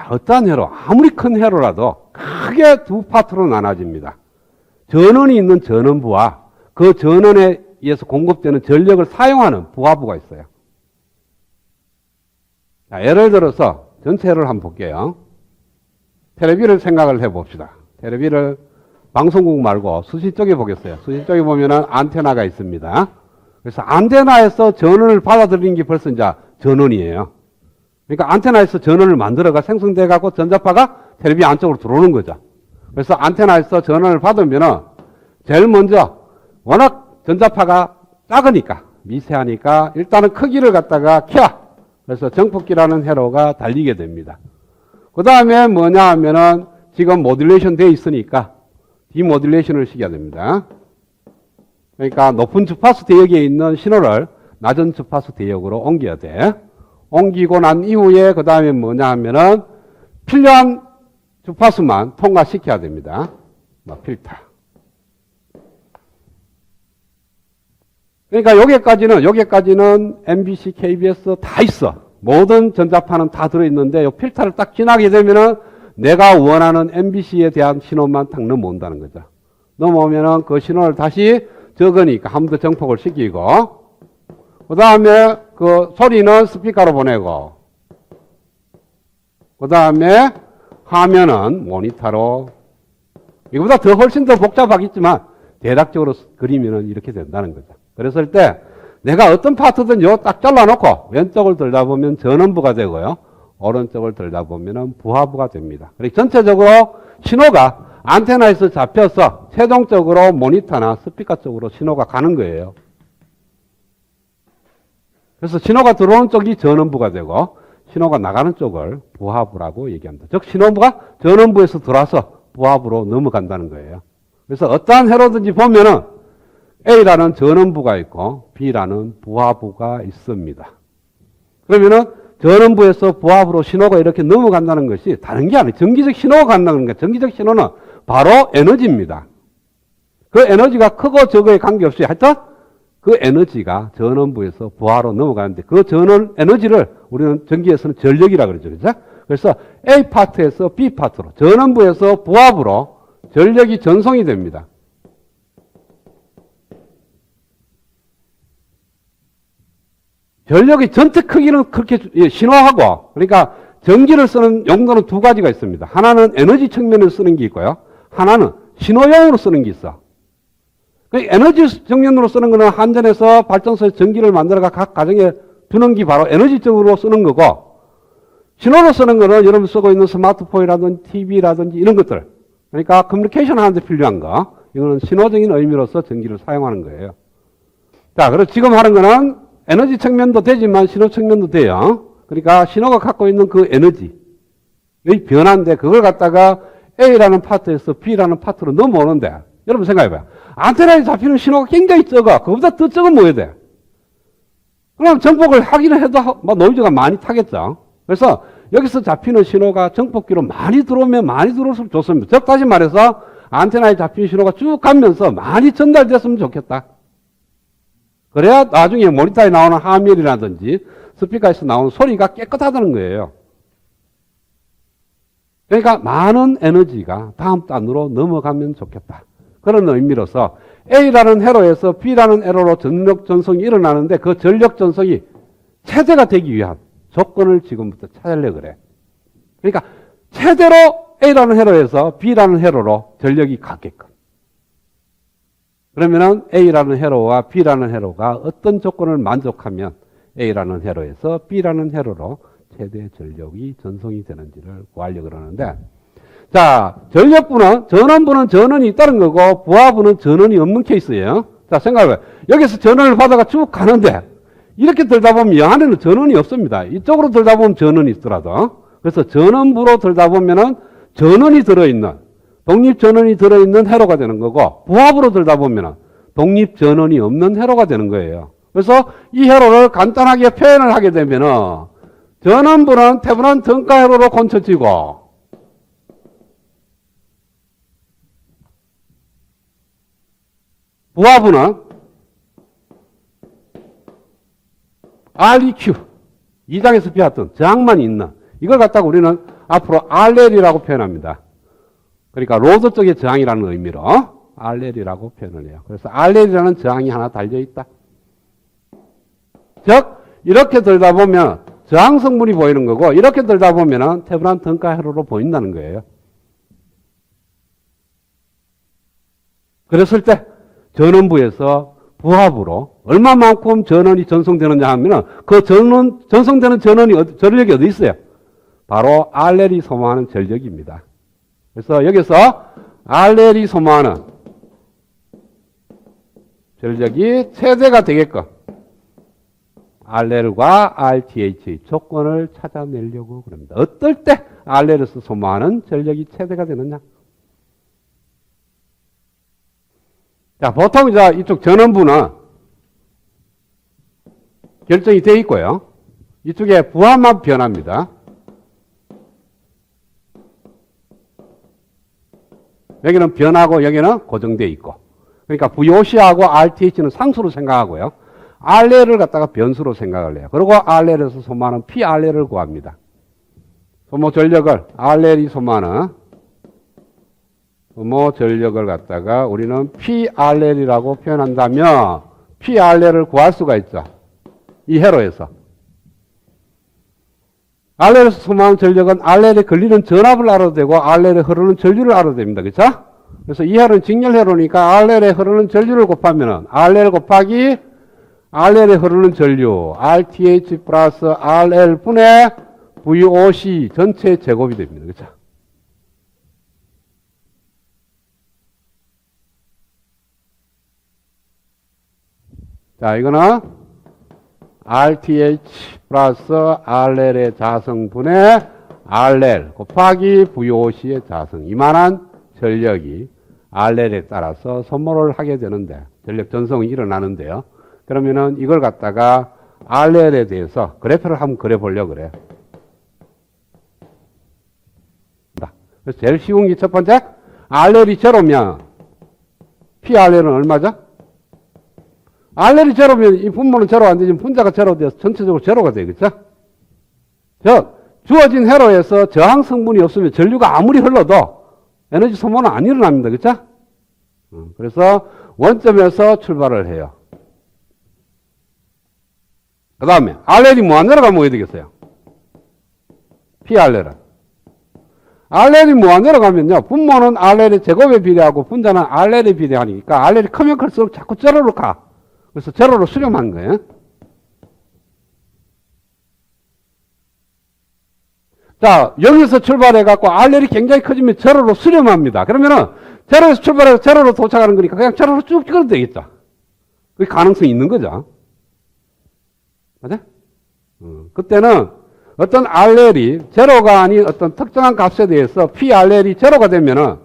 자, 어떠한 회로, 아무리 큰 회로라도 크게 두 파트로 나눠집니다. 전원이 있는 전원부와 그 전원에 의해서 공급되는 전력을 사용하는 부하부가 있어요. 자, 예를 들어서 전체 회로를 한번 볼게요. 텔레비를 생각을 해봅시다. 텔레비를 방송국 말고 수시 쪽에 보겠어요. 수시 쪽에 보면은 안테나가 있습니다. 그래서 안테나에서 전원을 받아들이는 게 벌써 이제 전원이에요. 그러니까 안테나에서 전원을 만들어가 생성돼 갖고 전자파가 텔레비 안쪽으로 들어오는 거죠. 그래서 안테나에서 전원을 받으면은 제일 먼저 워낙 전자파가 작으니까 미세하니까 일단은 크기를 갖다가 켜. 그래서 정폭기라는 회로가 달리게 됩니다. 그 다음에 뭐냐 하면은 지금 모듈레이션 되어 있으니까 디모듈레이션을 시켜야 됩니다. 그러니까 높은 주파수 대역에 있는 신호를 낮은 주파수 대역으로 옮겨야 돼. 옮기고 난 이후에 그 다음에 뭐냐 하면은 필요한 주파수만 통과시켜야 됩니다. 필터. 그러니까 여기까지는 MBC, KBS 다 있어. 모든 전자파는 다 들어있는데 이 필터를 딱 지나게 되면은 내가 원하는 MBC에 대한 신호만 딱 넘어온다는 거죠. 넘어오면은 그 신호를 다시 적으니까 한 번 더 정폭을 시키고, 그 다음에 그 소리는 스피커로 보내고, 그 다음에 화면은 모니터로, 이거보다 더 훨씬 더 복잡하겠지만 대략적으로 그리면은 이렇게 된다는 거죠. 그랬을 때 내가 어떤 파트든 요 딱 잘라놓고 왼쪽을 들다 보면 전원부가 되고요. 오른쪽을 들다 보면 부하부가 됩니다. 그리고 전체적으로 신호가 안테나에서 잡혀서 최종적으로 모니터나 스피커 쪽으로 신호가 가는 거예요. 그래서 신호가 들어오는 쪽이 전원부가 되고 신호가 나가는 쪽을 부하부라고 얘기합니다. 즉 신호부가 전원부에서 들어와서 부하부로 넘어간다는 거예요. 그래서 어떠한 회로든지 보면은 A라는 전원부가 있고 B라는 부하부가 있습니다. 그러면은 전원부에서 부하부로 신호가 이렇게 넘어간다는 것이 다른 게 아니에요. 전기적 신호가 간다는 거예요. 전기적 신호는 바로 에너지입니다. 그 에너지가 크고 적어에 관계없이 하여튼 그 에너지가 전원부에서 부하로 넘어가는데 그 전원 에너지를 우리는 전기에서는 전력이라고 그러죠. 그렇죠? 그래서 A 파트에서 B 파트로 전원부에서 부하부로 전력이 전송이 됩니다. 전력의 전체 크기는 그렇게 신호하고, 그러니까 전기를 쓰는 용도는 두 가지가 있습니다. 하나는 에너지 측면에서 쓰는 게 있고요. 하나는 신호용으로 쓰는 게 있어. 에너지 측면으로 쓰는 거는 한전에서 발전소에서 전기를 만들어가 각 가정에 두는 게 바로 에너지적으로 쓰는 거고, 신호로 쓰는 거는 여러분 쓰고 있는 스마트폰이라든지 TV라든지 이런 것들. 그러니까 커뮤니케이션 하는데 필요한 거. 이거는 신호적인 의미로서 전기를 사용하는 거예요. 자, 그래서 지금 하는 거는 에너지 측면도 되지만 신호 측면도 돼요. 그러니까 신호가 갖고 있는 그 에너지의 변화인데 그걸 갖다가 A라는 파트에서 B라는 파트로 넘어오는데 여러분 생각해봐요. 안테나에 잡히는 신호가 굉장히 적어. 그거보다 더 적으면 뭐 해야 돼? 그럼 정폭을 하기는 해도 노이즈가 많이 타겠죠. 그래서 여기서 잡히는 신호가 정폭기로 많이 들어오면 많이 들어올수록 좋습니다. 즉 다시 말해서 안테나에 잡힌 신호가 쭉 가면서 많이 전달됐으면 좋겠다. 그래야 나중에 모니터에 나오는 화면이라든지 스피커에서 나오는 소리가 깨끗하다는 거예요. 그러니까 많은 에너지가 다음 단으로 넘어가면 좋겠다. 그런 의미로서 A라는 회로에서 B라는 회로로 전력 전송이 일어나는데 그 전력 전송이 최대가 되기 위한 조건을 지금부터 찾으려고 그래. 그러니까 최대로 A라는 회로에서 B라는 회로로 전력이 가게끔. 그러면은 A라는 회로와 B라는 회로가 어떤 조건을 만족하면 A라는 회로에서 B라는 회로로 최대 전력이 전송이 되는지를 구하려고 그러는데, 자, 전력부는, 전원부는 전원이 있다는 거고, 부하부는 전원이 없는 케이스예요. 자, 생각해봐요. 여기서 전원을 받아가 쭉 가는데, 이렇게 들다 보면 이 안에는 전원이 없습니다. 이쪽으로 들다 보면 전원이 있더라도. 그래서 전원부로 들다 보면은 전원이 들어있는, 독립전원이 들어있는 회로가 되는 거고, 부하부로 들다 보면 독립전원이 없는 회로가 되는 거예요. 그래서 이 회로를 간단하게 표현을 하게 되면은 전원부는 태분한 등가 회로로 곤쳐지고, 부하부는 REQ, 2장에서 배웠던 저항만 있는, 이걸 갖다가 우리는 앞으로 RL이라고 표현합니다. 그러니까 로드 쪽의 저항이라는 의미로 RL이라고 표현을 해요. 그래서 RL이라는 저항이 하나 달려있다. 즉 이렇게 들다 보면 저항 성분이 보이는 거고 이렇게 들다 보면 테브란 등가 회로로 보인다는 거예요. 그랬을 때 전원부에서 부하부로 얼마만큼 전원이 전송되느냐 하면 그 전송되는 전력이 어디 있어요? 바로 RL이 소모하는 전력입니다. 그래서 여기서 RL이 소모하는 전력이 최대가 되게끔 RL과 RTH의 조건을 찾아내려고 그럽니다. 어떨 때 RL에서 소모하는 전력이 최대가 되느냐? 자, 보통 이쪽 전원부는 결정이 되어 있고요. 이쪽에 부하만 변합니다. 여기는 변하고 여기는 고정되어 있고. 그러니까 VOC하고 RTH는 상수로 생각하고요. RL을 갖다가 변수로 생각을 해요. 그리고 RL에서 소모하는 PRL을 구합니다. 소모 전력을 RL이 소모하는 소모 전력을 갖다가 우리는 PRL이라고 표현한다면 PRL을 구할 수가 있죠. 이 회로에서. RL에서 소모하는 전력은 RL에 걸리는 전압을 알아도 되고 RL에 흐르는 전류를 알아도 됩니다. 그렇죠? 그래서 이 회로는 직렬 회로니까 RL에 흐르는 전류를 곱하면 RL 곱하기 RL에 흐르는 전류 RTH 플러스 RL 분의 VOC 전체 제곱이 됩니다. 그렇죠? 자, 이거는 RTH 플러스 RL의 자성분의 RL 곱하기 VOC의 자성. 이만한 전력이 RL에 따라서 소모를 하게 되는데, 전력 전송이 일어나는데요. 그러면은 이걸 갖다가 RL에 대해서 그래프를 한번 그려보려고 그래요. 그래서 제일 쉬운 게 첫 번째, RL이 제로면 PRL은 얼마죠? RL이 제로면 이 분모는 제로가 안 되지만 분자가 제로 돼서 전체적으로 제로가 되겠죠? 즉, 주어진 회로에서 저항 성분이 없으면 전류가 아무리 흘러도 에너지 소모는 안 일어납니다. 그렇죠? 그래서 원점에서 출발을 해요. 그 다음에 RL이 무한 내려가면 어떻게 되겠어요? PRL은. RL이 무한 내려가면요. 분모는 RL의 제곱에 비례하고 분자는 RL에 비례하니까 RL이 크면 클수록 자꾸 제로로 가. 그래서 제로로 수렴한 거예요. 자, 여기서 출발해갖고 RL이 굉장히 커지면 제로로 수렴합니다. 그러면은 제로에서 출발해서 제로로 도착하는 거니까 그냥 제로로 쭉 찍어도 되겠죠. 그게 가능성이 있는 거죠. 맞아? 그때는 어떤 RL이 제로가 아닌 어떤 특정한 값에 대해서 PRL이 제로가 되면은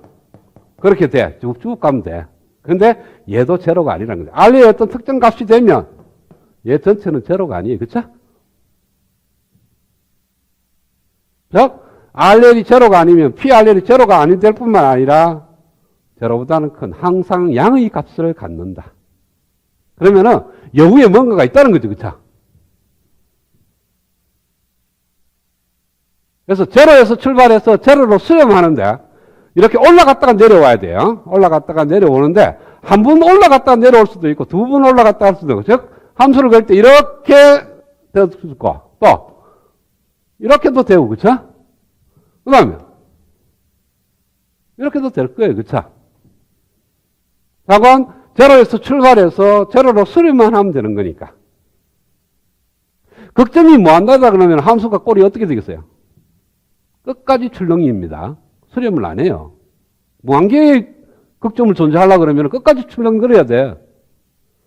그렇게 돼. 쭉쭉 가면 돼. 근데 얘도 제로가 아니라는 거죠. RL의 어떤 특정 값이 되면 얘 전체는 제로가 아니에요. 그쵸? 즉, RL이 제로가 아니면 PRL이 제로가 아니 될 뿐만 아니라 제로보다는 큰 항상 양의 값을 갖는다. 그러면은 여기에 뭔가가 있다는 거죠. 그쵸? 그래서 제로에서 출발해서 제로로 수렴하는데 이렇게 올라갔다가 내려와야 돼요. 올라갔다가 내려오는데 한 번 올라갔다가 내려올 수도 있고 두 번 올라갔다 할 수도 있고 즉 함수를 그릴 때 이렇게 될 수 있고 또 이렇게도 되고 그쵸? 그 다음에 이렇게도 될 거예요. 그쵸? 그건 제로에서 출발해서 제로로 수렴만 하면 되는 거니까. 극점이 무한다다 그러면 함수가 꼴이 어떻게 되겠어요? 끝까지 출렁입니다. 수렴을 안 해요. 무한계의 극점을 존재하려고 그러면 끝까지 출렁거려야 돼.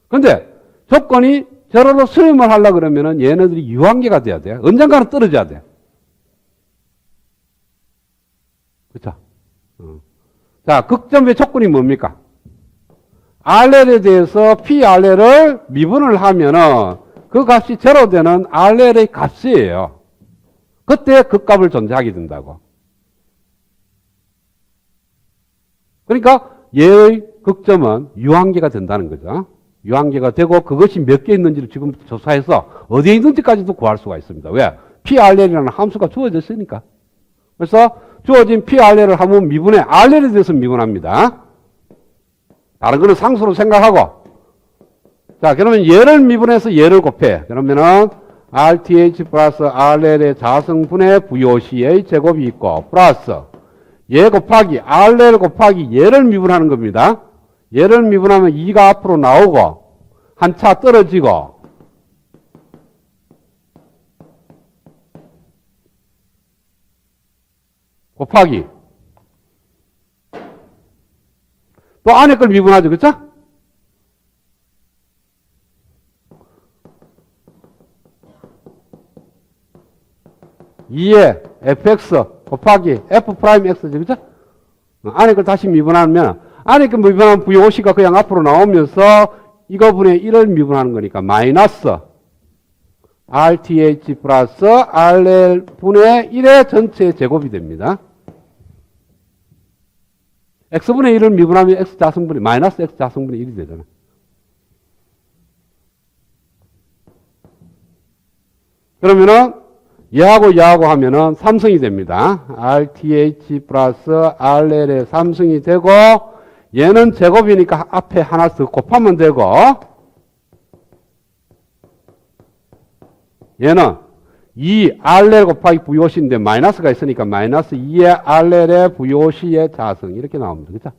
그런데 조건이 제로로 수렴을 하려고 그러면 얘네들이 유한계가 돼야 돼. 언젠가는 떨어져야 돼. 그렇죠? 자, 극점의 조건이 뭡니까? RL에 대해서 PRL을 미분을 하면은 그 값이 제로 되는 RL의 값이에요. 그때 그 값을 존재하게 된다고. 그러니까 얘의 극점은 유한계가 된다는 거죠. 유한계가 되고 그것이 몇 개 있는지를 지금 조사해서 어디에 있는지까지도 구할 수가 있습니다. 왜? PRL이라는 함수가 주어졌으니까. 그래서 주어진 PRL을 한번 미분해. RL에 대해서 미분합니다. 다른 거는 상수로 생각하고. 자, 그러면 얘를 미분해서 얘를 곱해. 그러면은 RTH 플러스 RL의 자성분의 VOC의 제곱이 있고, 플러스 얘 곱하기 RL 곱하기 얘를 미분하는 겁니다. 얘를 미분하면 2가 앞으로 나오고, 한 차 떨어지고, 곱하기. 또 안에 걸 미분하죠. 그쵸? (2의) fx 곱하기 f 프라임 x죠. 그쵸? 안에 걸 다시 미분하면, 안에 걸 미분하면 VOC가 그냥 앞으로 나오면서 이거분의 1을 미분하는 거니까 마이너스 RTH 플러스 RL 분의 1의 전체 제곱이 됩니다. x분의 1을 미분하면 x자성분이 마이너스 x자성분의 1이 되잖아. 그러면은 얘하고 하면은 삼성이 됩니다. RTH 플러스 RL의 삼성이 되고, 얘는 제곱이니까 앞에 하나 더 곱하면 되고, 얘는 2RL 곱하기 VOC인데 마이너스가 있으니까 마이너스 2의 RL의 VOC의 자성 이렇게 나옵니다. 그죠?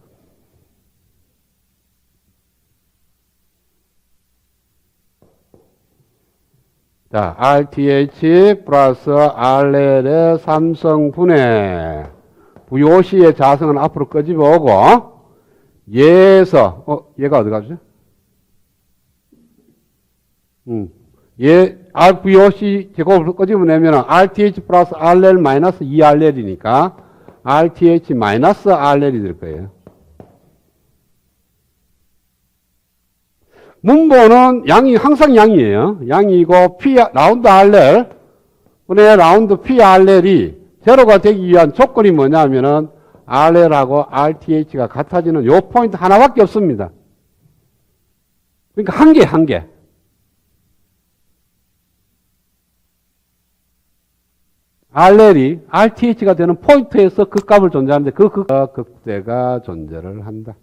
자, RTH 플러스 RL의 삼성분의 VOC의 자성은 앞으로 끄집어 오고, 얘에서 얘가 어디 가죠? 얘 RVOC 제곱을 끄집어내면 RTH 플러스 RL 마이너스 2RL이니까 RTH 마이너스 RL이 될 거예요. 문보는 양이 항상 양이에요. 양이고 P 라운드 RL 분의 라운드 PRL이 제로가 되기 위한 조건이 뭐냐면은 RL하고 RTH가 같아지는 요 포인트 하나밖에 없습니다. 그러니까 한 개. RL이 RTH가 되는 포인트에서 그 값을 존재하는데 그 극대가 존재를 한다.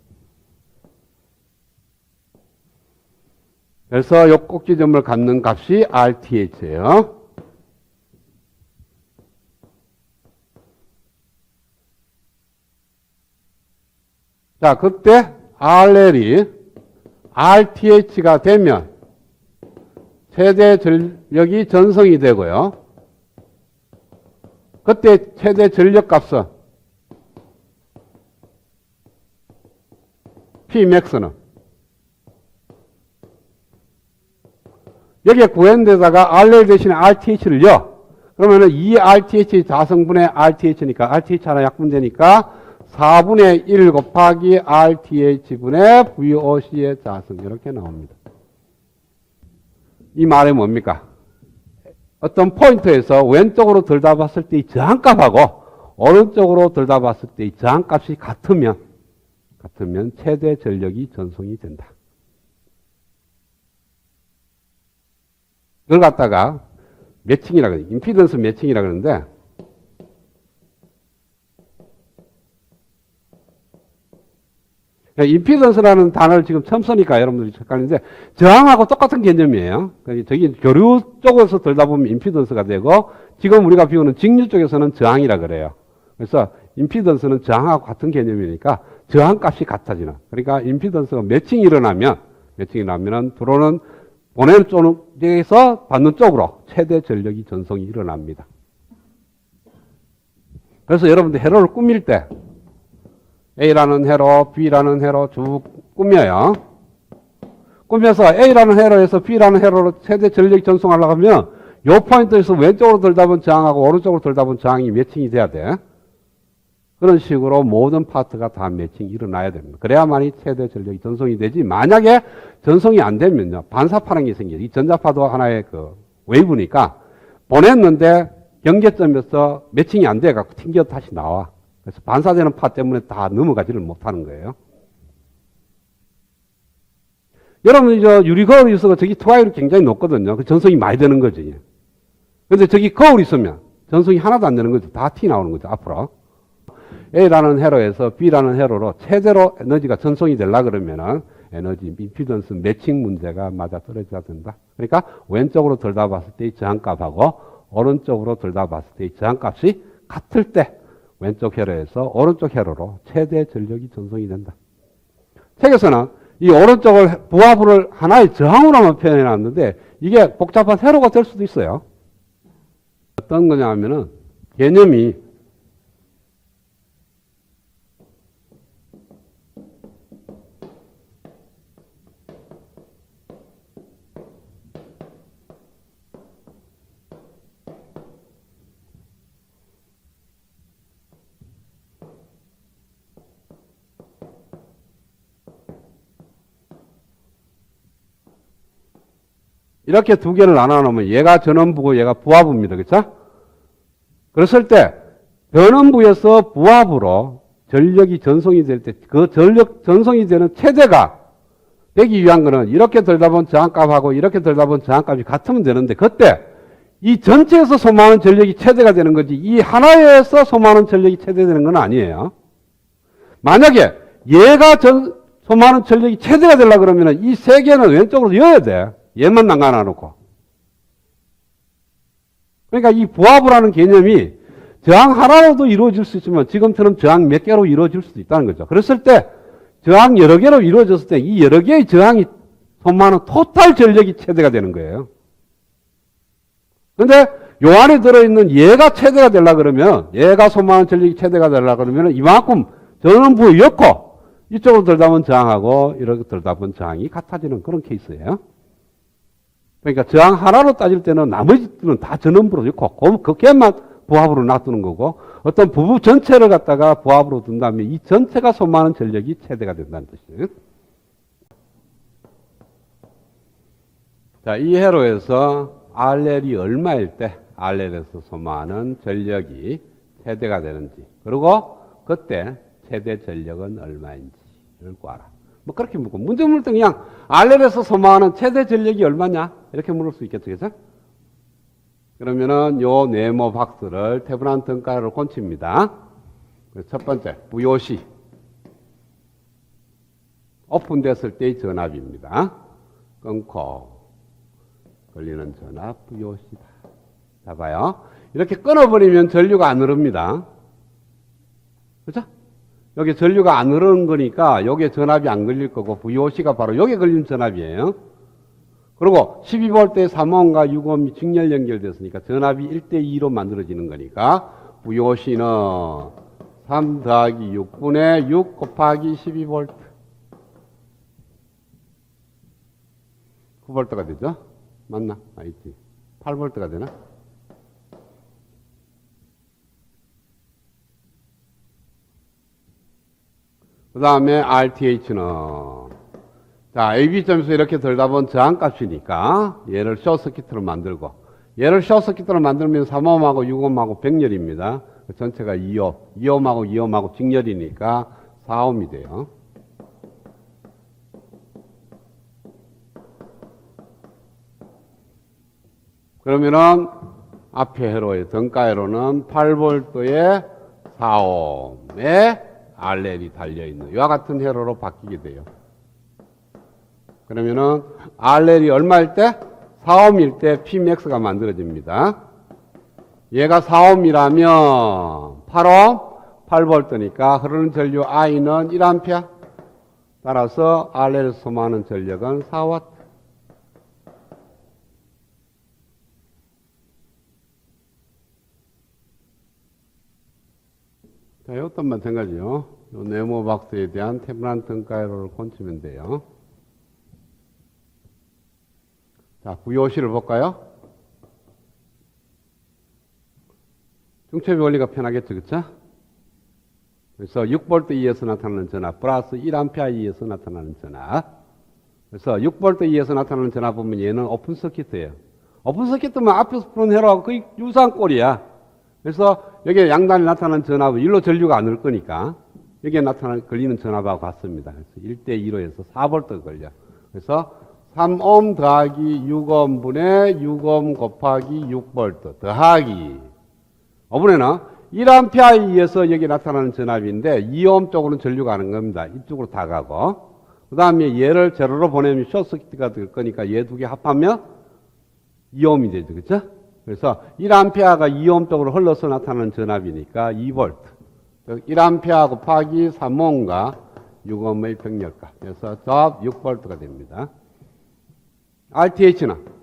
그래서 이 꼭지점을 갖는 값이 RTH예요. 자, 그때 RL이 RTH가 되면 최대 전력이 전성이 되고요. 그때 최대 전력 값은 Pmax는 여기에 구한 데다가 RL 대신에 RTH를 요. 그러면은 이 RTH 자성분의 RTH니까 RTH 하나 약분되니까 4분의 1 곱하기 RTH분의 VOC의 자성 이렇게 나옵니다. 이 말이 뭡니까? 어떤 포인트에서 왼쪽으로 들다봤을 때의 저항값하고 오른쪽으로 들다봤을 때의 저항값이 같으면 최대 전력이 전송이 된다. 그걸 갖다가 매칭이라고 해요. 임피던스 매칭이라고 그러는데 임피던스라는 단어를 지금 처음 쓰니까 여러분들이 헷갈리는데 저항하고 똑같은 개념이에요. 저기 교류 쪽에서 들다 보면 임피던스가 되고 지금 우리가 배우는 직류 쪽에서는 저항이라 그래요. 그래서 임피던스는 저항하고 같은 개념이니까 저항값이 같아지는. 그러니까 임피던스가 매칭이 일어나면 들어오는 보내는 쪽에서 받는 쪽으로 최대 전력이 전송이 일어납니다. 그래서 여러분들 회로를 꾸밀 때 A라는 회로, B라는 회로 쭉 꾸며요. 꾸며서 A라는 회로에서 B라는 회로로 최대 전력이 전송하려고 하면 요 포인트에서 왼쪽으로 들다 보면 저항하고 오른쪽으로 들다 보면 저항이 매칭이 돼야 돼. 그런 식으로 모든 파트가 다 매칭이 일어나야 됩니다. 그래야만이 최대 전력이 전송이 되지. 만약에 전송이 안 되면요. 반사파라는 게 생겨요. 이 전자파도 하나의 그 웨이브니까 보냈는데 경계점에서 매칭이 안 돼 갖고 튕겨 다시 나와. 그래서 반사되는 파 때문에 다 넘어가지를 못하는 거예요. 여러분, 유리 거울이 있어서 저기 투하율이 굉장히 높거든요. 그 전송이 많이 되는 거지. 근데 저기 거울이 있으면 전송이 하나도 안 되는 거죠. 다 T 나오는 거죠. 앞으로. A라는 회로에서 B라는 회로로 최대로 에너지가 전송이 되려고 그러면은 에너지 임피던스 매칭 문제가 맞아 떨어져야 된다. 그러니까 왼쪽으로 들다 봤을 때의 저항값하고 오른쪽으로 들다 봤을 때의 저항값이 같을 때 왼쪽 회로에서 오른쪽 회로로 최대 전력이 전송이 된다. 책에서는 이 오른쪽을 부하부를 하나의 저항으로만 표현해 놨는데 이게 복잡한 회로가 될 수도 있어요. 어떤 거냐 하면은 개념이 이렇게 두 개를 나눠 놓으면 얘가 전원부고 얘가 부하부입니다. 그렇죠? 그랬을 때 전원부에서 부하부로 전력이 전송이 될 때 그 전력 전송이 되는 체제가 되기 위한 거는 이렇게 들다 본 저항값하고 이렇게 들다 본 저항값이 같으면 되는데 그때 이 전체에서 소모하는 전력이 최대가 되는 거지 이 하나에서 소모하는 전력이 최대되는 건 아니에요. 만약에 얘가 소모하는 전력이 최대가 되려고 그러면 이 세 개는 왼쪽으로 이어야 돼. 얘만 남겨놔 놓고. 그러니까 이 부하부라는 개념이 저항 하나로도 이루어질 수 있지만 지금처럼 저항 몇 개로 이루어질 수도 있다는 거죠. 그랬을 때 저항 여러 개로 이루어졌을 때 이 여러 개의 저항이 소모하는 토탈 전력이 최대가 되는 거예요. 그런데 요 안에 들어있는 얘가 최대가 되려고 그러면 얘가 소모하는 전력이 최대가 되려고 그러면 이만큼 전원부였고 이쪽으로 들다 보면 저항하고 이렇게 들다 보면 저항이 같아지는 그런 케이스예요. 그러니까 저항 하나로 따질 때는 나머지들은 다 전원부로 있고 그 개만 부합으로 놔두는 거고 어떤 부부 전체를 갖다가 부합으로 둔다면 이 전체가 소모하는 전력이 최대가 된다는 뜻이에요. 자, 이 회로에서 RL이 얼마일 때 RL에서 소모하는 전력이 최대가 되는지 그리고 그때 최대 전력은 얼마인지를 구하라. 뭐 그렇게 묻고 문제 물을 때 그냥 RL에서 소모하는 최대 전력이 얼마냐 이렇게 물을 수 있겠죠. 그죠? 그러면은 요 네모 박스를 테브란 등가를 곤칩니다. 첫 번째 VOC 오픈됐을 때의 전압입니다. 끊고 걸리는 전압 VOC다. 자 봐요. 이렇게 끊어버리면 전류가 안 흐릅니다. 그렇죠? 여기 전류가 안 흐르는 거니까 여기에 전압이 안 걸릴 거고 VOC가 바로 여기에 걸리는 전압이에요. 그리고 12V의 3옴과 6옴이 직렬 연결됐으니까 전압이 1대2로 만들어지는 거니까 VOC는 3 더하기 6분의 6 곱하기 12V 9V가 되죠? 맞나? 있지. 8V가 되나? 그 다음에 RTH는 자 AB점에서 이렇게 들다 본 저항값이니까 얘를 숏서킷으로 만들고 얘를 숏서킷으로 만들면 3옴하고 6옴하고 백열입니다. 전체가 2옴 2옴하고 2옴하고 직열이니까 4옴이 돼요. 그러면은 앞에 회로의 등가 회로는 8V에 4옴에 RL이 달려있는 이와 같은 회로로 바뀌게 돼요. 그러면은 RL이 얼마일 때? 4옴일 때 Pmax가 만들어집니다. 얘가 4옴이라면 8옴, 8V니까 흐르는 전류 I는 1A. 따라서 RL에서 소모하는 전력은 4W. 자, 이것도 마찬가지요. 요 네모 박스에 대한 테브란 등가로를 곤치면 돼요. 자, VOC를 볼까요? 중첩의 원리가 편하겠죠, 그쵸? 그래서 6V2에서 나타나는 전압, 플러스 1A2에서 나타나는 전압. 그래서 6V2에서 나타나는 전압 보면 얘는 오픈 서킷이에요. 오픈 서킷은 앞에서 푸는 회로하고 거의 유사한 꼴이야. 그래서 여기에 양단에 나타나는 전압은 일로 전류가 안 올 거니까 여기에 걸리는 전압하고 같습니다. 그래서 1대2로 해서 4V가 걸려. 그래서 3옴 더하기 6옴분의 6옴 곱하기 6V 더하기 이번에는 1A에 의해서 여기 나타나는 전압인데 2옴 쪽으로는 전류가 가는 겁니다. 이쪽으로 다 가고. 그 다음에 얘를 제로로 보내면 숏서킷가 될 거니까 얘 두 개 합하면 2옴이 되죠. 그쵸? 그래서 1A가 2옴 쪽으로 흘러서 나타나는 전압이니까 2V. 1A 곱하기 3옴과 6옴의 병렬값. 그래서 저압 6V가 됩니다. RTH는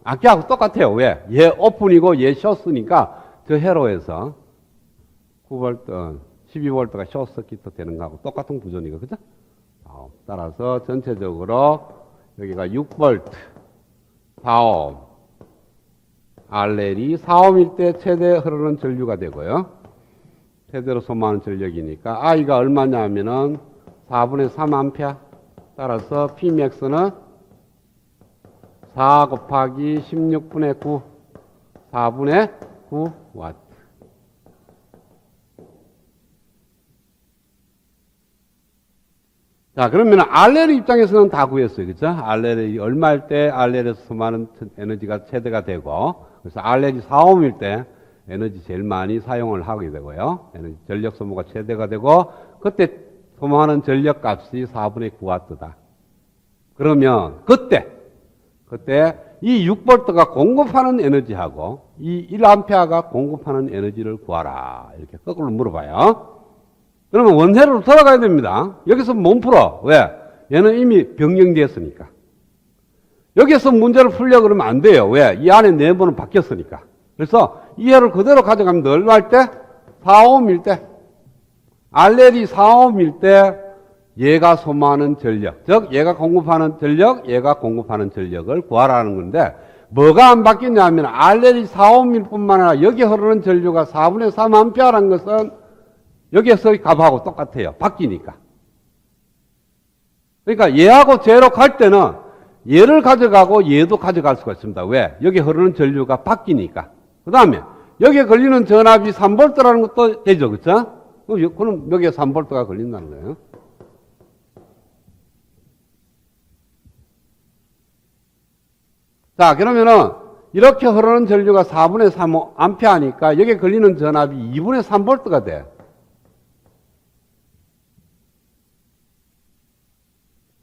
아까하고 똑같아요. 왜? 얘 오픈이고 얘 숏으니까 저 회로에서 9V, 12V가 숏서킷 되는 거하고 똑같은 구조니까. 그죠? 따라서 전체적으로 여기가 6V, 4옴, RL이 4옴일 때 최대 흐르는 전류가 되고요. 최대로 소모하는 전력이니까 I가 얼마냐 하면은 4분의 3A. 따라서 Pmax는 4 곱하기 16분의 9, 4분의 9W. 자, 그러면 RL 입장에서는 다 구했어요. 그죠? RL이 얼마일 때 RL에서 소모하는 에너지가 최대가 되고, 그래서 RL이 4옴일 때 에너지 제일 많이 사용을 하게 되고요. 에너지 전력 소모가 최대가 되고, 그때 소모하는 전력 값이 4분의 9W다. 그러면 그때 이 6V가 공급하는 에너지하고 이 1A가 공급하는 에너지를 구하라. 이렇게 거꾸로 물어봐요. 그러면 원회로로 돌아가야 됩니다. 여기서 못 풀어. 왜? 얘는 이미 변경되었으니까. 여기서 문제를 풀려 그러면 안 돼요. 왜? 이 안에 네모는 바뀌었으니까. 그래서 이 해를 그대로 가져가면 얼마 할 때? 4옴일 때. RL이 4옴일 때 얘가 소모하는 전력, 즉 얘가 공급하는 전력, 얘가 공급하는 전력을 구하라는 건데 뭐가 안 바뀌냐 하면 RL이 4옴일 뿐만 아니라 여기 흐르는 전류가 4분의 3A라는 것은 여기에서의 값하고 똑같아요. 바뀌니까. 그러니까 얘하고 제로 갈 때는 얘를 가져가고 얘도 가져갈 수가 있습니다. 왜? 여기 흐르는 전류가 바뀌니까. 그 다음에 여기에 걸리는 전압이 3V라는 것도 되죠. 그렇죠? 그럼 여기에 3V가 걸린다는 거예요. 자, 그러면은 이렇게 흐르는 전류가 4분의 3A니까 여기에 걸리는 전압이 2분의 3V가 돼.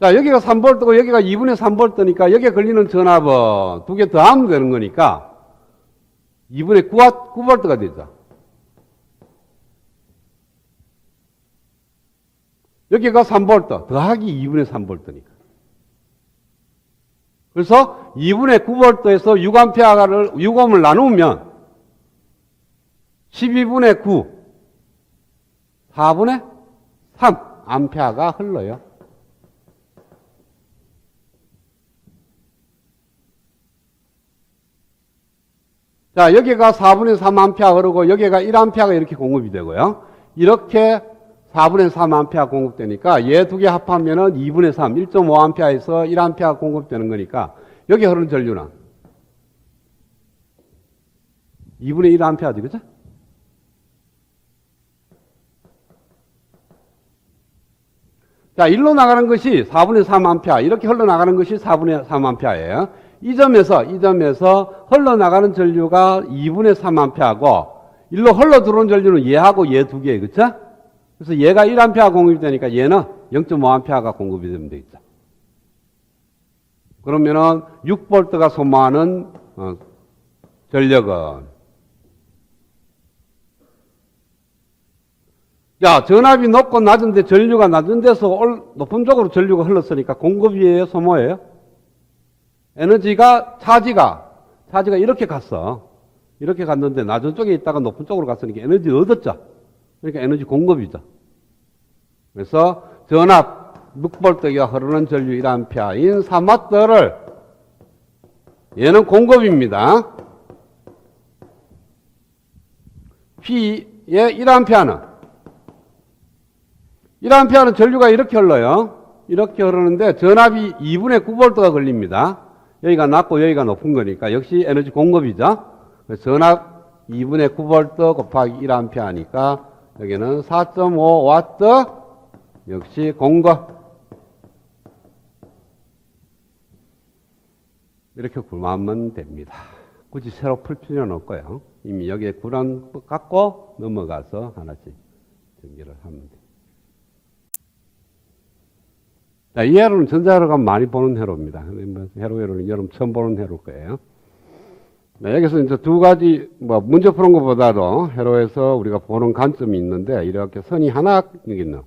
자, 여기가 3V고 여기가 2분의 3V니까 여기에 걸리는 전압은 두 개 더하면 되는 거니까 2분의 9V가 되죠. 여기가 3V 더하기 2분의 3V니까. 그래서 2분의 9V에서 6A를 6옴을 나누면 12분의 9, 4분의 3A가 흘러요. 자, 여기가 4분의 3A 흐르고 여기가 1A가 이렇게 공급이 되고요. 이렇게 4분의 3A 공급되니까 얘 두 개 합하면은 2분의 3, 1.5A에서 1A 공급되는 거니까 여기 흐르는 전류는 2분의 1A지, 그죠? 자, 일로 나가는 것이 4분의 3A, 이렇게 흘러나가는 것이 4분의 3A예요. 이 점에서 흘러나가는 전류가 2분의 3A고 일로 흘러 들어온 전류는 얘하고 얘 두 개예요. 그쵸? 그래서 얘가 1A 공급이 되니까 얘는 0.5A가 공급이 되면 되겠죠. 그러면은 6V가 소모하는 전력은 야, 전압이 높고 낮은데 전류가 낮은 데서 높은 쪽으로 전류가 흘렀으니까 공급이에요, 소모예요? 에너지가 차지가 이렇게 갔어. 이렇게 갔는데 낮은 쪽에 있다가 높은 쪽으로 갔으니까 에너지 얻었죠. 그러니까 에너지 공급이죠. 그래서 전압 6V가 흐르는 전류 1A인 3W를 얘는 공급입니다. P의 1A는 전류가 이렇게 흘러요. 이렇게 흐르는데 전압이 2분의 9V가 걸립니다. 여기가 낮고 여기가 높은 거니까 역시 에너지 공급이죠. 전압 2분의 9V 곱하기 1A니까 여기는 4.5W 역시 공급. 이렇게 구하면 됩니다. 굳이 새로 풀 필요는 없고요. 이미 여기에 구란 갖고 넘어가서 하나씩 전개를 하면 돼요. 자, 이 회로는 전자회로가 많이 보는 회로입니다. 회로는 여러분 처음 보는 회로일 거예요. 네, 여기서 이제 두 가지, 문제 푸는 것보다도 회로에서 우리가 보는 관점이 있는데, 이렇게 선이 하나, 여기 있는,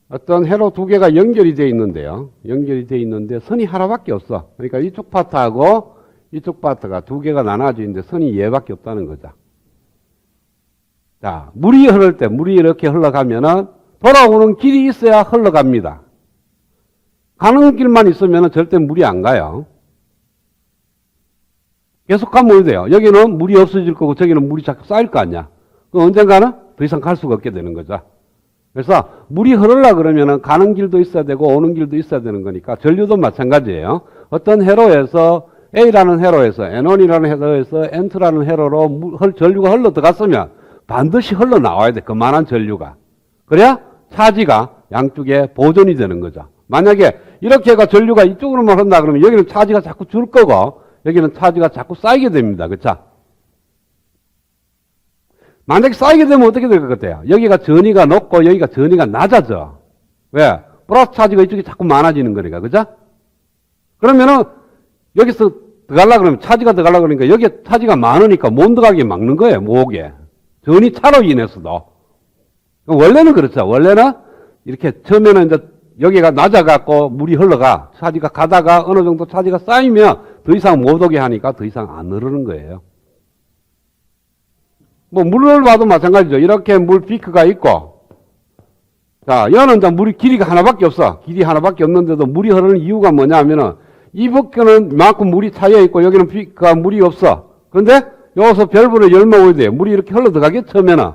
어떤 회로 두 개가 연결이 되어 있는데요. 연결이 되어 있는데, 선이 하나밖에 없어. 그러니까 이쪽 파트하고 이쪽 파트가 두 개가 나눠져 있는데, 선이 얘밖에 없다는 거죠. 자, 물이 흐를 때, 물이 이렇게 흘러가면은, 돌아오는 길이 있어야 흘러갑니다. 가는 길만 있으면 절대 물이 안 가요. 계속 가면 어디 돼요? 여기는 물이 없어질 거고 저기는 물이 자꾸 쌓일 거 아니야. 그럼 언젠가는 더 이상 갈 수가 없게 되는 거죠. 그래서 물이 흐르려고 그러면 가는 길도 있어야 되고 오는 길도 있어야 되는 거니까 전류도 마찬가지예요. 어떤 회로에서 A라는 회로에서 N1이라는 회로에서 N2라는 회로로 전류가 흘러 들어갔으면 반드시 흘러 나와야 돼. 그만한 전류가. 그래야 차지가 양쪽에 보존이 되는 거죠. 만약에 이렇게 해가 전류가 이쪽으로만 흐른다 그러면 여기는 차지가 자꾸 줄 거고 여기는 차지가 자꾸 쌓이게 됩니다. 그쵸? 만약에 쌓이게 되면 어떻게 될 것 같아요? 여기가 전위가 높고 여기가 전위가 낮아져. 왜? 플러스 차지가 이쪽이 자꾸 많아지는 거니까. 그죠? 그러면은 여기서 들어가려고 그러면 차지가 들어가려고 그러니까 여기에 차지가 많으니까 못 들어가게 막는 거예요. 목에. 전위 차로 인해서도. 원래는 그렇죠. 원래는 이렇게 처음에는 이제 여기가 낮아갖고 물이 흘러가. 차지가 가다가 어느 정도 차지가 쌓이면 더 이상 못 오게 하니까 더 이상 안 흐르는 거예요. 물을 봐도 마찬가지죠. 이렇게 물 피크가 있고. 자, 여는 이제 물이 길이가 하나밖에 없어. 길이 하나밖에 없는데도 물이 흐르는 이유가 뭐냐 하면은 이 부분은 이만큼 물이 차여 있고 여기는 피크가 물이 없어. 그런데 여기서 밸브를 열면 오야 돼요. 물이 이렇게 흘러 들어가게 처음에는.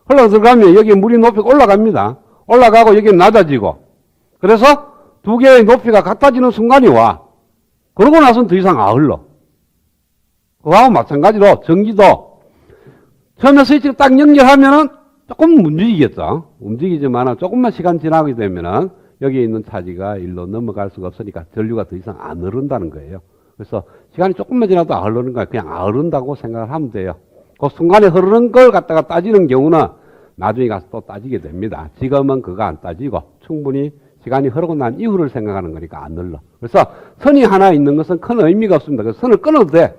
흘러 들어가면 여기 물이 높이가 올라갑니다. 올라가고 여기는 낮아지고. 그래서 두 개의 높이가 같아지는 순간이 와. 그러고 나서는 더 이상 안 흘러. 그거하고 마찬가지로 전기도 처음에 스위치를 딱 연결하면은 조금 움직이겠죠. 움직이지만 조금만 시간 지나게 되면은 여기에 있는 차지가 일로 넘어갈 수가 없으니까 전류가 더 이상 안 흐른다는 거예요. 그래서 시간이 조금만 지나도 안 흐르는 거야. 그냥 안 흐른다고 생각을 하면 돼요. 그 순간에 흐르는 걸 갖다가 따지는 경우는 나중에 가서 또 따지게 됩니다. 지금은 그거 안 따지고 충분히 시간이 흐르고 난 이후를 생각하는 거니까 안 흘러. 그래서 선이 하나 있는 것은 큰 의미가 없습니다. 그래서 선을 끊어도 돼.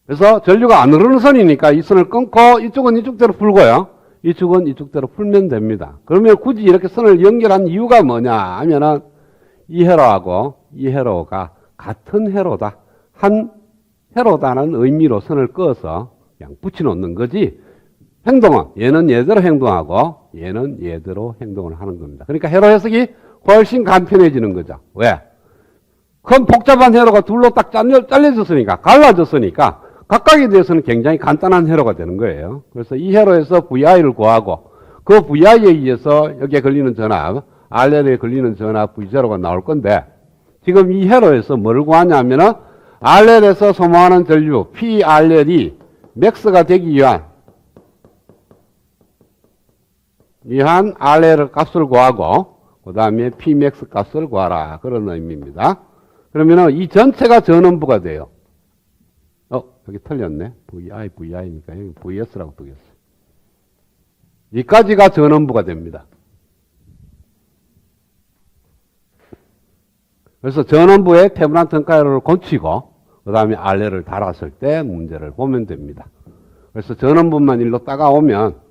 그래서 전류가 안 흐르는 선이니까 이 선을 끊고 이쪽은 이쪽대로 풀고요. 이쪽은 이쪽대로 풀면 됩니다. 그러면 굳이 이렇게 선을 연결한 이유가 뭐냐 하면은 이 회로하고 이 회로가 같은 회로다. 한 회로다는 의미로 선을 그어서 그냥 붙여놓는 거지. 행동은 얘는 얘대로 행동하고 얘는 얘대로 행동을 하는 겁니다. 그러니까 회로 해석이 훨씬 간편해지는 거죠. 왜? 큰 복잡한 회로가 둘로 딱 잘려졌으니까, 갈라졌으니까 각각에 대해서는 굉장히 간단한 회로가 되는 거예요. 그래서 이 회로에서 VI를 구하고 그 VI에 의해서 여기에 걸리는 전압, RL에 걸리는 전압 V0가 나올 건데 지금 이 회로에서 뭘 구하냐면은 RL에서 소모하는 전류 PRL이 맥스가 되기 위한 RL 값을 구하고 그 다음에 Pmax 값을 구하라. 그런 의미입니다. 그러면은 이 전체가 전원부가 돼요. 여기 틀렸네. VI니까 여기 VS라고 뜨겠어. 여기까지가 전원부가 됩니다. 그래서 전원부에 테브란 턴카이로를 고치고 그 다음에 RL을 달았을 때 문제를 보면 됩니다. 그래서 전원부만 일로 따가오면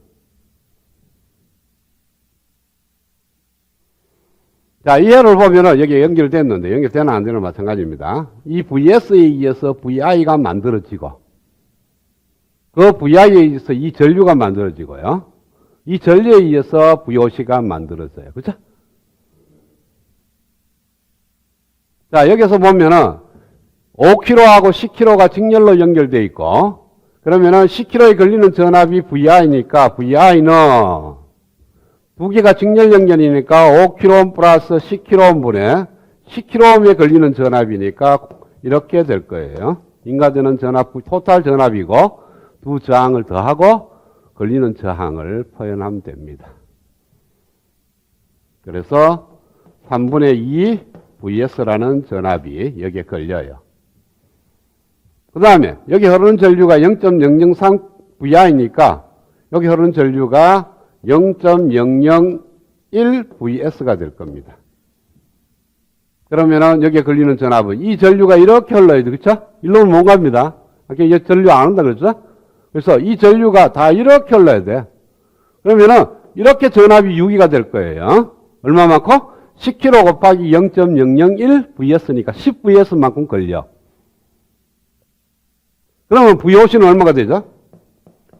자, 이 회를 보면은 여기 연결됐는데, 연결되나 안 되나 마찬가지입니다. 이 VS에 의해서 VI가 만들어지고, 그 VI에 의해서 이 전류가 만들어지고요. 이 전류에 의해서 VOC가 만들어져요. 그죠? 자, 여기서 보면은 5kg하고 10kg가 직렬로 연결되어 있고, 그러면은 10kg에 걸리는 전압이 VI니까 VI는 두 개가 직렬 연결이니까 5kΩ 플러스 10kΩ 분의 10kΩ에 걸리는 전압이니까 이렇게 될 거예요. 인가되는 전압, 토탈 전압이고 두 저항을 더하고 걸리는 저항을 표현하면 됩니다. 그래서 3분의 2 VS라는 전압이 여기에 걸려요. 그 다음에 여기 흐르는 전류가 0.003VI니까 여기 흐르는 전류가 0.001VS가 될 겁니다. 그러면은 여기에 걸리는 전압은 이 전류가 이렇게 흘러야 돼. 그쵸? 일로는 못 갑니다. 이게 전류 안 온다 그랬죠? 그래서 이 전류가 다 이렇게 흘러야 돼. 그러면은 이렇게 전압이 6기가 될 거예요. 얼마만큼? 10kg 곱하기 0.001VS니까 10VS만큼 걸려. 그러면 VOC는 얼마가 되죠?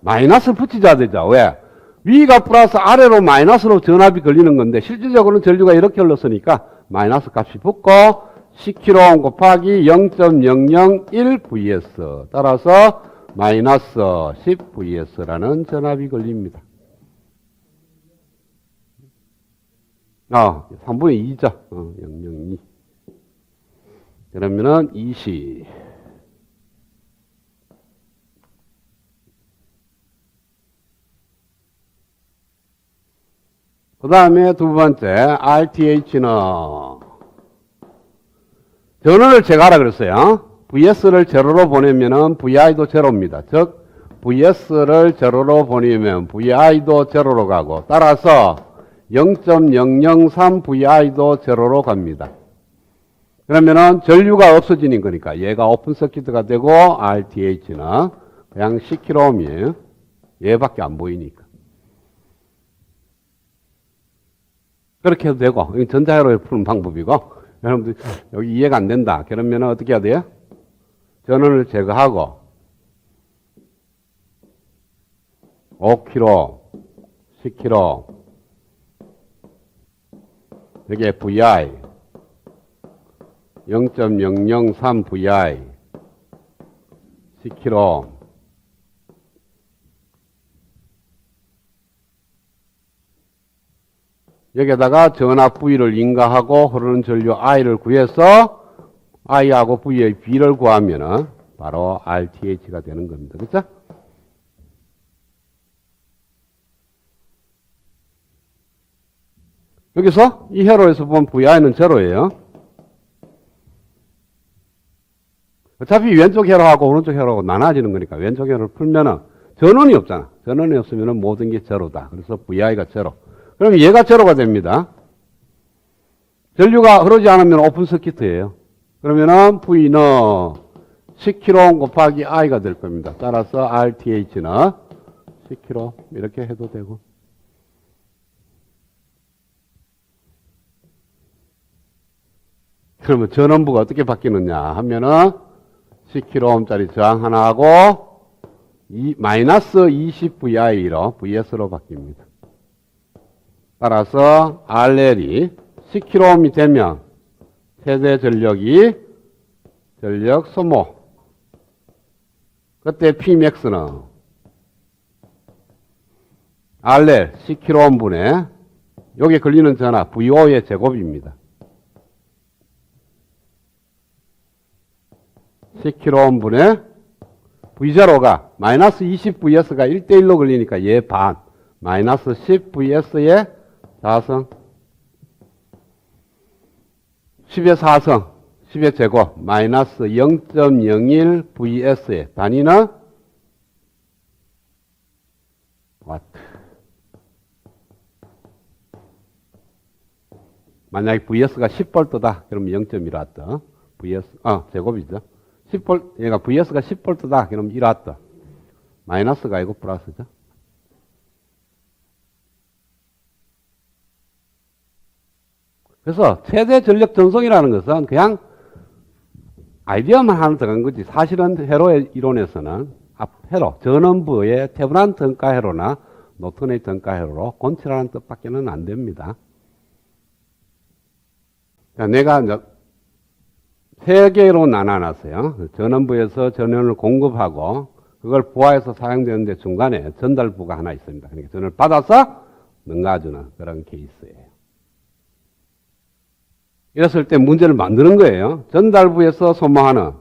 마이너스 붙이자 되죠. 왜? 위가 플러스 아래로 마이너스로 전압이 걸리는 건데 실질적으로는 전류가 이렇게 흘렀으니까 마이너스 값이 붙고 10kg 곱하기 0.001VS 따라서 마이너스 10VS라는 전압이 걸립니다. 3분의 2죠. 0.02. 그러면은 20. 그 다음에 두 번째, RTH는 전원을 제거하라 그랬어요. VS를 제로로 보내면은 VI도 제로입니다. 즉, VS를 제로로 보내면 VI도 제로로 가고, 따라서 0.003VI도 제로로 갑니다. 그러면은 전류가 없어지는 거니까 얘가 오픈 서킷가 되고, RTH는 그냥 10kΩ이에요. 얘밖에 안 보이니까. 그렇게 해도 되고, 전자회로에 푸는 방법이고, 여러분들 여기 이해가 안 된다. 그러면 어떻게 해야 돼요? 전원을 제거하고, 5kg, 10kg, 여기에 VI, 0.003VI, 10kg, 여기에다가 전압 V를 인가하고 흐르는 전류 I를 구해서 I하고 V의 B를 구하면은 바로 RTH가 되는 겁니다. 그렇죠? 여기서 이 회로에서 보면 VI는 제로예요. 어차피 왼쪽 회로하고 오른쪽 회로하고 나눠지는 거니까 왼쪽 회로를 풀면은 전원이 없잖아. 전원이 없으면은 모든 게 제로다. 그래서 VI가 제로. 그럼 얘가 제로가 됩니다. 전류가 흐르지 않으면 오픈 서킷이에요. 그러면은 V는 10kΩ 곱하기 I가 될 겁니다. 따라서 RTH는 10kΩ 이렇게 해도 되고. 그러면 전원부가 어떻게 바뀌느냐 하면은 10kΩ짜리 저항 하나 하고 마이너스 20VI로 VS로 바뀝니다. 따라서 RL이 10kΩ이 되면 최대 전력이 전력 소모. 그때 Pmax는 RL 10kΩ분의 여기에 걸리는 전압 VO의 제곱입니다. 10kΩ분의 V0가 마이너스 20VS가 1대1로 걸리니까 얘 반. 마이너스 10VS의 4성 10의 4성 10의 제곱 마이너스 0.01VS의 단위는 와트. 만약에 VS가 10V다 그러면 0.1W VS 제곱이죠. 10V 얘가 VS가 10V다 그러면 1W 마이너스가 아니고 플러스죠. 그래서 최대 전력 전송이라는 것은 그냥 아이디어만 하나 들어간 거지. 사실은 회로의 이론에서는 회로, 전원부의 테브란 등가 회로나 노턴의 등가 회로로 권치라는 뜻밖에는 안 됩니다. 내가 이제 세 개로 나눠놨어요. 전원부에서 전원을 공급하고 그걸 부하해서 사용되는데 중간에 전달부가 하나 있습니다. 그러니까 전원을 받아서 능가주는 그런 케이스예요. 이랬을 때 문제를 만드는 거예요. 전달부에서 소모하는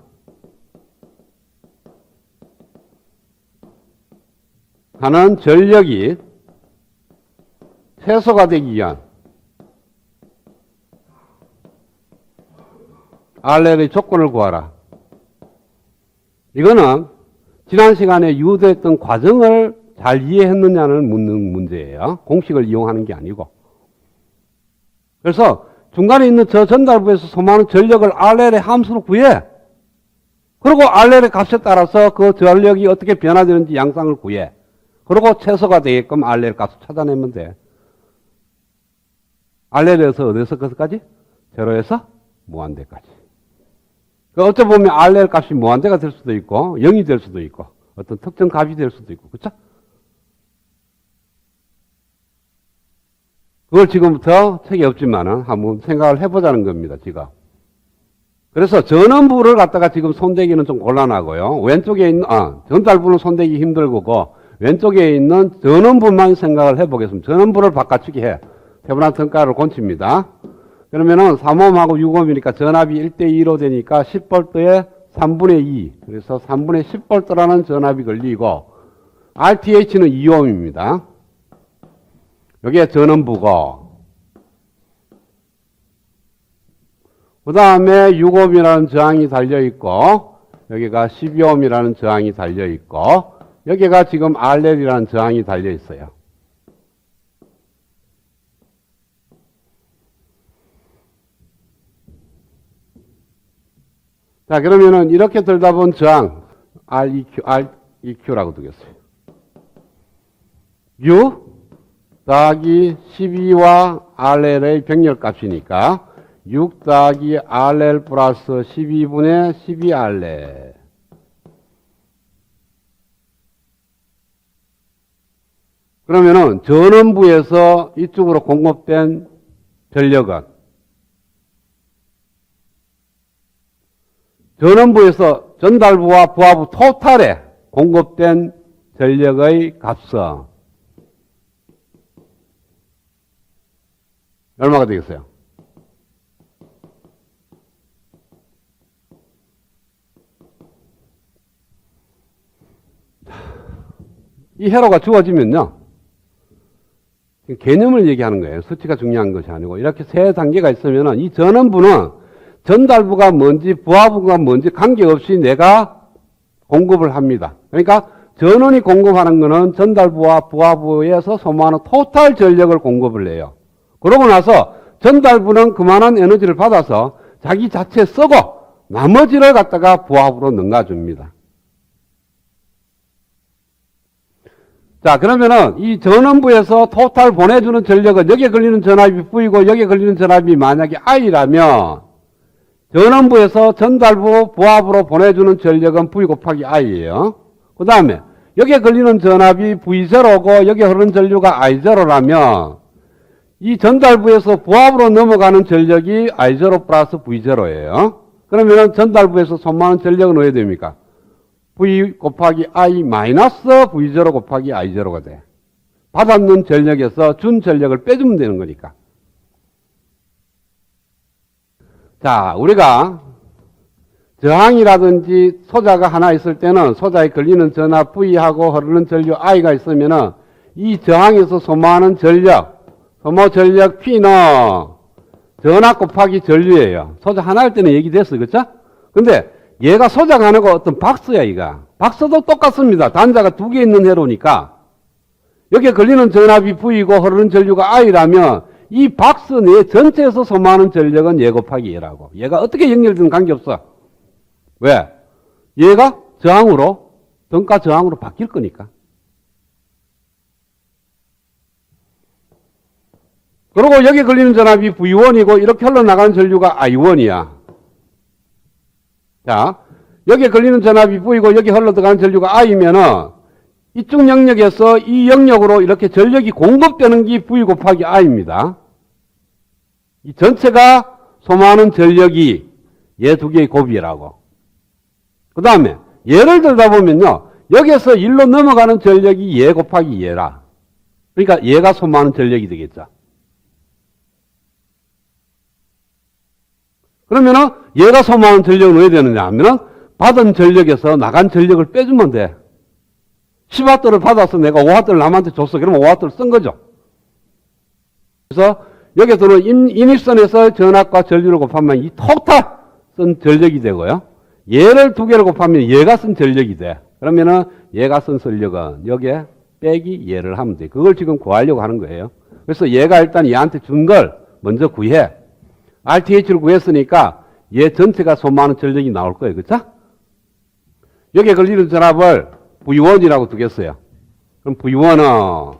하는 전력이 최소가 되기 위한 RL의 조건을 구하라. 이거는 지난 시간에 유도했던 과정을 잘 이해했느냐를 묻는 문제예요. 공식을 이용하는 게 아니고. 그래서 중간에 있는 저 전달부에서 소모하는 전력을 RL의 함수로 구해. 그리고 RL의 값에 따라서 그 전력이 어떻게 변화되는지 양상을 구해. 그리고 최소가 되게끔 RL 값을 찾아내면 돼. RL에서 어디서 어디까지? 제로에서 무한대까지. 어찌 보면 RL 값이 무한대가 될 수도 있고 0이 될 수도 있고 어떤 특정 값이 될 수도 있고 그렇죠? 그걸 지금부터 책이 없지만은 한번 생각을 해보자는 겁니다. 지금. 그래서 전원부를 갖다가 지금 손대기는 좀 곤란하고요. 왼쪽에 있는 전달부는 손대기 힘들고 왼쪽에 있는 전원부만 생각을 해보겠습니다. 전원부를 바꿔치기 해. 태분한 등가를 곤칩니다. 그러면은 3옴하고 6옴이니까 전압이 1대2로 되니까 10V에 3분의 2. 그래서 3분의 10V라는 전압이 걸리고 RTH는 2옴입니다. 여기에 전원부고 그 다음에 6옴이라는 저항이 달려있고 여기가 12옴이라는 저항이 달려있고 여기가 지금 RL이라는 저항이 달려있어요. 자, 그러면은 이렇게 들다 본 저항 REQ라고 두겠어요. U 더하기 12와 RL의 병렬값이니까 6 더하기 RL 플러스 12분의 12RL. 그러면은 전원부에서 이쪽으로 공급된 전력은 전원부에서 전달부와 부하부 토탈에 공급된 전력의 값은 얼마가 되겠어요? 이 회로가 주어지면요. 개념을 얘기하는 거예요. 수치가 중요한 것이 아니고 이렇게 세 단계가 있으면 이 전원부는 전달부가 뭔지 부하부가 뭔지 관계없이 내가 공급을 합니다. 그러니까 전원이 공급하는 것은 전달부와 부하부에서 소모하는 토탈 전력을 공급을 해요. 그러고 나서 전달부는 그만한 에너지를 받아서 자기 자체 쓰고 나머지를 갖다가 부하부로 넘겨줍니다. 자, 그러면은 이 전원부에서 토탈 보내주는 전력은 여기에 걸리는 전압이 V고 여기에 걸리는 전압이 만약에 I라면 전원부에서 전달부, 부하부로 보내주는 전력은 V 곱하기 I예요. 그 다음에 여기에 걸리는 전압이 V0고 여기에 흐르는 전류가 I0라면 이 전달부에서 부하부로 넘어가는 전력이 I0 플러스 V0예요. 그러면 전달부에서 소모하는 전력은 어떻게 됩니까? V 곱하기 I 마이너스 V0 곱하기 I0가 돼. 받았는 전력에서 준 전력을 빼주면 되는 거니까. 자, 우리가 저항이라든지 소자가 하나 있을 때는 소자에 걸리는 전압 V하고 흐르는 전류 I가 있으면은 이 저항에서 소모하는 전력, 소모 전력 P는 전압 곱하기 전류예요. 소자 하나 할 때는 얘기됐어, 그쵸? 근데 얘가 소자가 아니고 어떤 박스야, 이가. 박스도 똑같습니다. 단자가 두 개 있는 회로니까. 여기에 걸리는 전압이 V고 흐르는 전류가 I라면 이 박스 내 전체에서 소모하는 전력은 얘 곱하기 얘라고. 얘가 어떻게 연결되는 관계없어. 왜? 얘가 저항으로, 등가 저항으로 바뀔 거니까. 그리고 여기에 걸리는 전압이 V1이고 이렇게 흘러나가는 전류가 I1이야. 자, 여기에 걸리는 전압이 V고 여기 흘러들어가는 전류가 I면은 이쪽 영역에서 이 영역으로 이렇게 전력이 공급되는 게 V 곱하기 I입니다. 이 전체가 소모하는 전력이 얘 두 개의 곱이라고. 그 다음에 예를 들다 보면요. 여기에서 일로 넘어가는 전력이 얘 곱하기 얘라. 그러니까 얘가 소모하는 전력이 되겠죠. 그러면은 얘가 소모하는 전력은 왜 되느냐 하면은 받은 전력에서 나간 전력을 빼주면 돼. 10W를 받아서 내가 5W를 남한테 줬어. 그러면 5W를 쓴 거죠. 그래서 여기서는 인입선에서 전압과 전류를 곱하면 이 토탈 쓴 전력이 되고요. 얘를 두 개를 곱하면 얘가 쓴 전력이 돼. 그러면은 얘가 쓴 전력은 여기에 빼기 얘를 하면 돼. 그걸 지금 구하려고 하는 거예요. 그래서 얘가 일단 얘한테 준 걸 먼저 구해. RTH를 구했으니까 얘 전체가 소모하는 전력이 나올 거예요. 그쵸? 여기에 걸리는 전압을 V1이라고 두겠어요. 그럼 V1은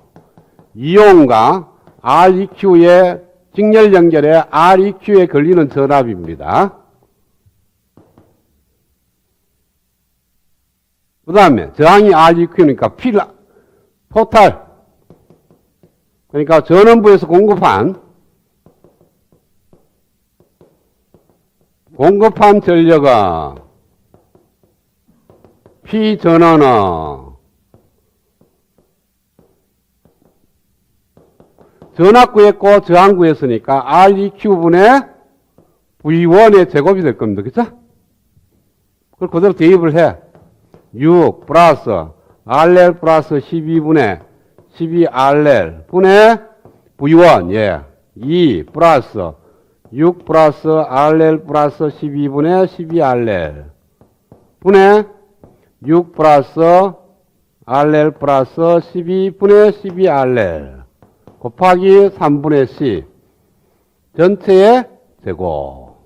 이온과 REQ의 직렬 연결에 REQ에 걸리는 전압입니다. 그 다음에 저항이 REQ니까 토탈. 그러니까 전원부에서 공급한 전력은 P 전원은 전압 구했고 저항 구했으니까 REQ분의 V1의 제곱이 될 겁니다. 그쵸? 그걸 그대로 대입을 해. 6 플러스 RL 플러스 12분의 12RL 분의 V1, 예. 2 플러스 6 플러스 RL 플러스 12분의 12RL 분의 6 플러스 RL 플러스 12분의 12RL 곱하기 3분의 C 전체의 제곱.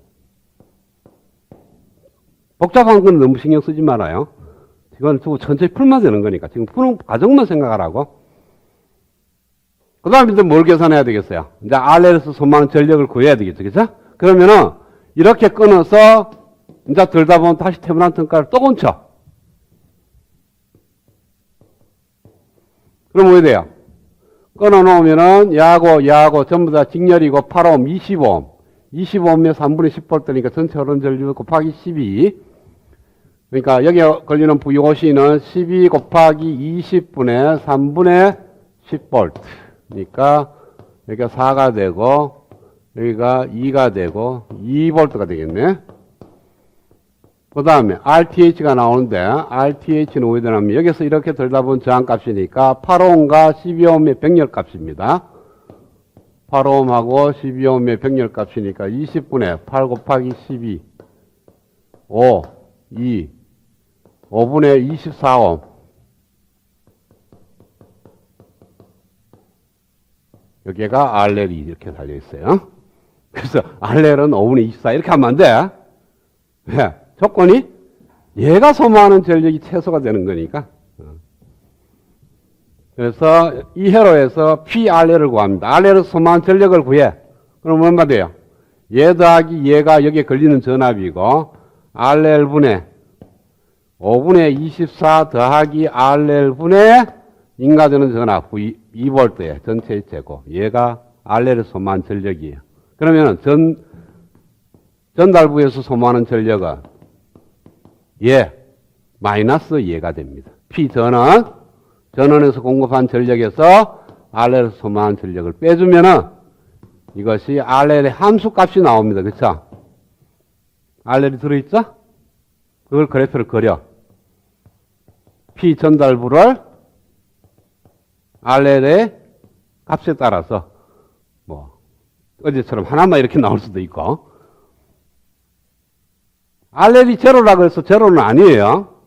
복잡한 건 너무 신경 쓰지 말아요. 이건 두고 천천히 풀면 되는 거니까 지금 푸는 과정만 생각하라고. 그 다음에 이제 뭘 계산해야 되겠어요? 이제 RL에서 소모하는 전력을 구해야 되겠죠. 그죠? 그러면은 이렇게 끊어서 이제 들다 보면 다시 테브란 등가를 또 얹혀. 그럼 뭐 해야 돼요? 끊어놓으면은 야하고 전부 다 직렬이고 8옴, 20옴. 25옴에 3분의 10V니까 전체 흐르는 전류 곱하기 12. 그러니까 여기에 걸리는 VOC는 12 곱하기 20분의 3분의 10V. 그러니까 여기가 4가 되고 여기가 2가 되고 2V가 되겠네. 그 다음에 RTH가 나오는데 RTH는 왜 되냐면 여기서 이렇게 들다 보면 저항값이니까 8옴과 12옴의 병렬값입니다. 8옴하고 12옴의 병렬값이니까 20분의 8 곱하기 12 5 2 5분의 24옴. 여기가 RL이 이렇게 달려 있어요. 그래서 RL은 5분의 24 이렇게 하면 안 돼. 왜? 조건이 얘가 소모하는 전력이 최소가 되는 거니까. 그래서 이 회로에서 PRL을 구합니다. RL에서 소모하는 전력을 구해. 그럼 얼마 돼요? 얘 더하기 얘가 여기에 걸리는 전압이고 RL분의 5분의 24 더하기 RL분의 인가되는 전압 2V의 전체의 제곱. 얘가 RL에서 소모하는 전력이에요. 그러면 전달부에서 소모하는 전력은 얘 마이너스 얘가 됩니다. P 전원에서 공급한 전력에서 RL에서 소모한 전력을 빼주면은 이것이 RL의 함수값이 나옵니다. 그쵸? RL이 들어있죠? 그걸 그래프를 그려. P 전달부를 RL의 값에 따라서 뭐 어제처럼 하나만 이렇게 나올 수도 있고 RL이 제로라 그래서 제로는 아니에요.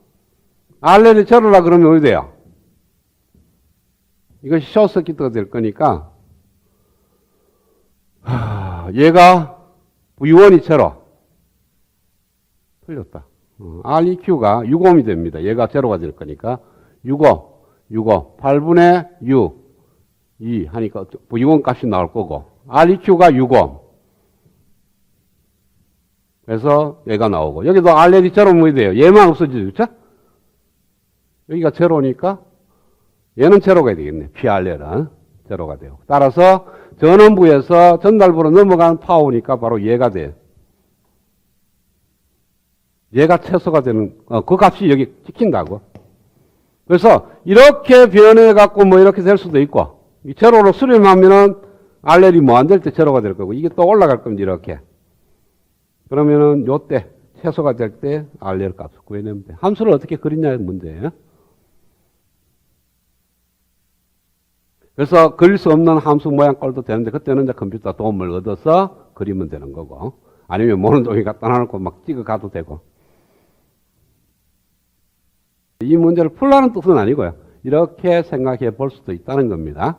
RL이 제로라 그러면 어디 돼요? 이것이 숏서킷가 될 거니까 얘가 V1이 제로 틀렸다. REQ가 6옴이 됩니다. 얘가 제로가 될 거니까 65 8분의 6 2 하니까 V1 값이 나올 거고 REQ가 6옴 그래서 얘가 나오고 여기도 RL이 제로면 뭐 돼요? 얘만 없어지죠. 그렇죠? 여기가 제로니까 얘는 제로가 되겠네. PRL은 제로가 돼요. 따라서 전원부에서 전달부로 넘어간 파워니까 바로 얘가 돼요. 얘가 최소가 되는 그 값이 여기 찍힌다고. 그래서 이렇게 변해갖고 뭐 이렇게 될 수도 있고 이 제로로 수렴하면은 RL이 뭐 안 될 때 제로가 될 거고 이게 또 올라갈 겁니다. 이렇게. 그러면은 요때 최소가 될 때 RL 값을 구해내면 돼. 함수를 어떻게 그리냐의 문제예요. 그래서 그릴 수 없는 함수 모양 꼴도 되는데 그때는 이제 컴퓨터 도움을 얻어서 그리면 되는 거고 아니면 모는 종이 갖다 놔놓고 막 찍어 가도 되고 이 문제를 풀라는 뜻은 아니고요. 이렇게 생각해 볼 수도 있다는 겁니다.